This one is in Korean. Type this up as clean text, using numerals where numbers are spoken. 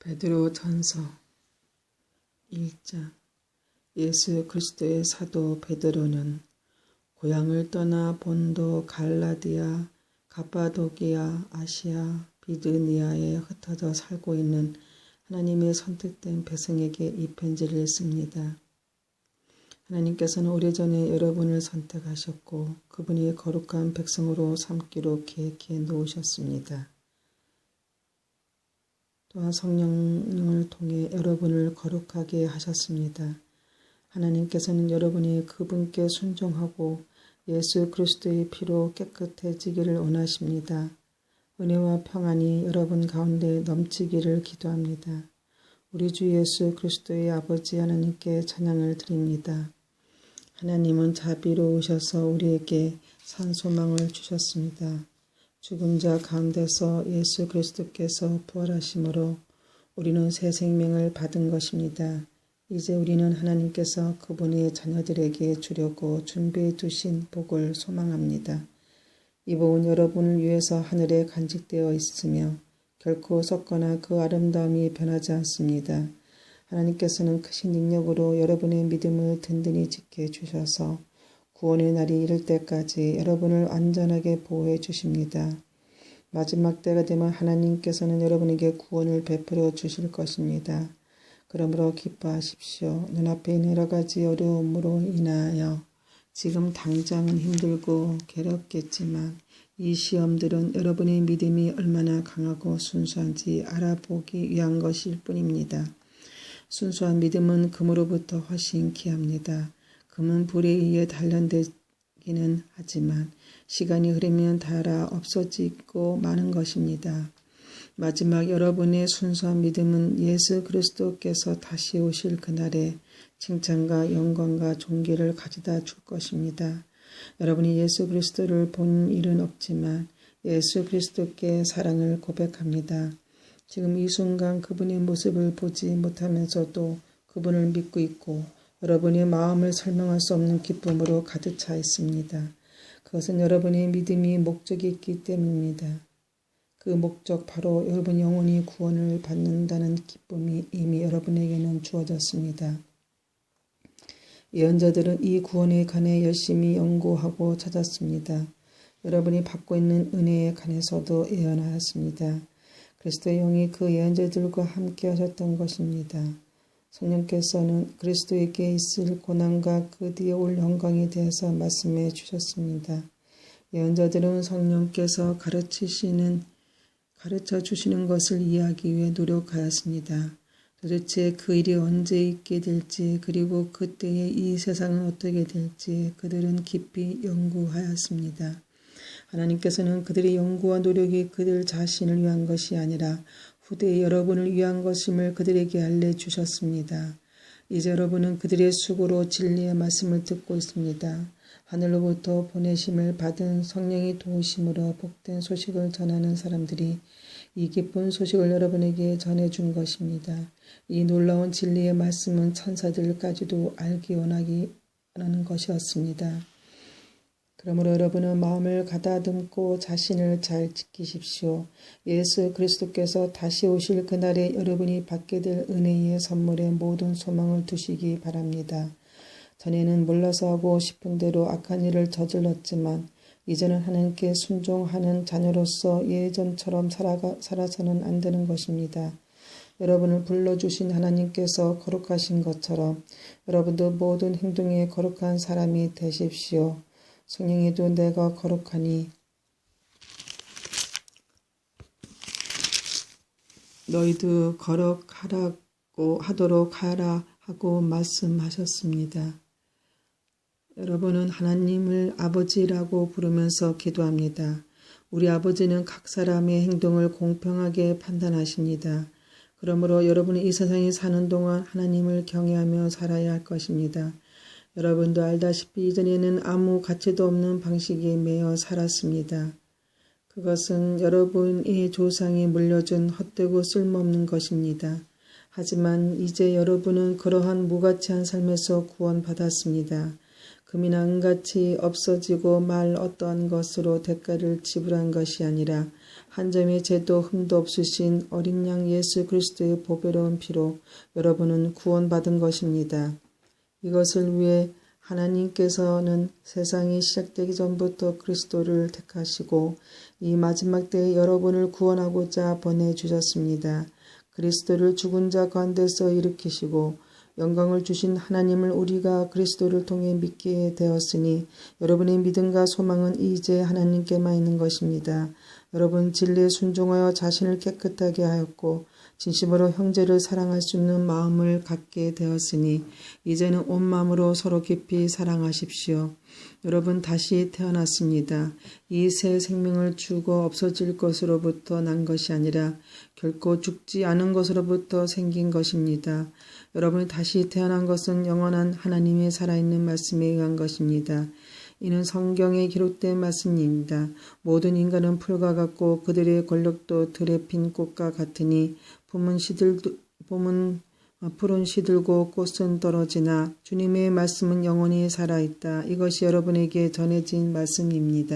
베드로 전서 1장. 예수 그리스도의 사도 베드로는 고향을 떠나 본도, 갈라디아, 갑바도기아, 아시아, 비드니아에 흩어져 살고 있는 하나님의 선택된 백성에게 이 편지를 씁니다. 하나님께서는 오래전에 여러분을 선택하셨고 그분이 거룩한 백성으로 삼기로 계획해 놓으셨습니다. 또한 성령을 통해 여러분을 거룩하게 하셨습니다. 하나님께서는 여러분이 그분께 순종하고 예수 그리스도의 피로 깨끗해지기를 원하십니다. 은혜와 평안이 여러분 가운데 넘치기를 기도합니다. 우리 주 예수 그리스도의 아버지 하나님께 찬양을 드립니다. 하나님은 자비로우셔서 우리에게 산 소망을 주셨습니다. 죽은 자 가운데서 예수 그리스도께서 부활하심으로 우리는 새 생명을 받은 것입니다. 이제 우리는 하나님께서 그분의 자녀들에게 주려고 준비해 두신 복을 소망합니다. 이 복은 여러분을 위해서 하늘에 간직되어 있으며 결코 썩거나 그 아름다움이 변하지 않습니다. 하나님께서는 크신 능력으로 여러분의 믿음을 든든히 지켜주셔서 구원의 날이 이를 때까지 여러분을 안전하게 보호해 주십니다. 마지막 때가 되면 하나님께서는 여러분에게 구원을 베풀어 주실 것입니다. 그러므로 기뻐하십시오. 눈앞에 있는 여러 가지 어려움으로 인하여 지금 당장은 힘들고 괴롭겠지만 이 시험들은 여러분의 믿음이 얼마나 강하고 순수한지 알아보기 위한 것일 뿐입니다. 순수한 믿음은 금으로부터 훨씬 귀합니다. 금은 불에 의해 단련되기는 하지만 시간이 흐르면 닳아 없어지고 마는 것입니다. 마지막 여러분의 순수한 믿음은 예수 그리스도께서 다시 오실 그날에 칭찬과 영광과 존귀를 가져다 줄 것입니다. 여러분이 예수 그리스도를 본 일은 없지만 예수 그리스도께 사랑을 고백합니다. 지금 이 순간 그분의 모습을 보지 못하면서도 그분을 믿고 있고 여러분의 마음을 설명할 수 없는 기쁨으로 가득 차 있습니다. 그것은 여러분의 믿음이 목적이 있기 때문입니다. 그 목적 바로 여러분 영혼이 구원을 받는다는 기쁨이 이미 여러분에게는 주어졌습니다. 예언자들은 이 구원에 관해 열심히 연구하고 찾았습니다. 여러분이 받고 있는 은혜에 관해서도 예언하였습니다. 그리스도의 영이 그 예언자들과 함께 하셨던 것입니다. 성령께서는 그리스도에게 있을 고난과 그 뒤에 올 영광에 대해서 말씀해 주셨습니다. 예언자들은 성령께서 가르쳐 주시는 것을 이해하기 위해 노력하였습니다. 도대체 그 일이 언제 있게 될지 그리고 그때에 이 세상은 어떻게 될지 그들은 깊이 연구하였습니다. 하나님께서는 그들의 연구와 노력이 그들 자신을 위한 것이 아니라 후대의 여러분을 위한 것임을 그들에게 알려주셨습니다. 이제 여러분은 그들의 수고로 진리의 말씀을 듣고 있습니다. 하늘로부터 보내심을 받은 성령이 도우심으로 복된 소식을 전하는 사람들이 이 기쁜 소식을 여러분에게 전해준 것입니다. 이 놀라운 진리의 말씀은 천사들까지도 알기 원하는 것이었습니다. 그러므로 여러분은 마음을 가다듬고 자신을 잘 지키십시오. 예수 그리스도께서 다시 오실 그날에 여러분이 받게 될 은혜의 선물에 모든 소망을 두시기 바랍니다. 전에는 몰라서 하고 싶은 대로 악한 일을 저질렀지만 이제는 하나님께 순종하는 자녀로서 예전처럼 살아서는 안 되는 것입니다. 여러분을 불러주신 하나님께서 거룩하신 것처럼 여러분도 모든 행동에 거룩한 사람이 되십시오. 성령이도 내가 거룩하니 너희도 거룩하도록 하라 하고 말씀하셨습니다. 여러분은 하나님을 아버지라고 부르면서 기도합니다. 우리 아버지는 각 사람의 행동을 공평하게 판단하십니다. 그러므로 여러분이 이 세상에 사는 동안 하나님을 경외하며 살아야 할 것입니다. 여러분도 알다시피 이전에는 아무 가치도 없는 방식에 매여 살았습니다. 그것은 여러분의 조상이 물려준 헛되고 쓸모없는 것입니다. 하지만 이제 여러분은 그러한 무가치한 삶에서 구원받았습니다. 금이나 은같이 없어지고 말 어떠한 것으로 대가를 지불한 것이 아니라 한 점의 죄도 흠도 없으신 어린 양 예수 그리스도의 보배로운 피로 여러분은 구원받은 것입니다. 이것을 위해 하나님께서는 세상이 시작되기 전부터 그리스도를 택하시고 이 마지막 때에 여러분을 구원하고자 보내주셨습니다. 그리스도를 죽은 자 가운데서 일으키시고 영광을 주신 하나님을 우리가 그리스도를 통해 믿게 되었으니 여러분의 믿음과 소망은 이제 하나님께만 있는 것입니다. 여러분 진리에 순종하여 자신을 깨끗하게 하였고 진심으로 형제를 사랑할 수 있는 마음을 갖게 되었으니 이제는 온 마음으로 서로 깊이 사랑하십시오. 여러분 다시 태어났습니다. 이 새 생명을 주고 없어질 것으로부터 난 것이 아니라 결코 죽지 않은 것으로부터 생긴 것입니다. 여러분이 다시 태어난 것은 영원한 하나님의 살아있는 말씀에 의한 것입니다. 이는 성경에 기록된 말씀입니다. 모든 인간은 풀과 같고 그들의 권력도 들에 핀 꽃과 같으니 풀은 시들고 꽃은 떨어지나 주님의 말씀은 영원히 살아있다. 이것이 여러분에게 전해진 말씀입니다.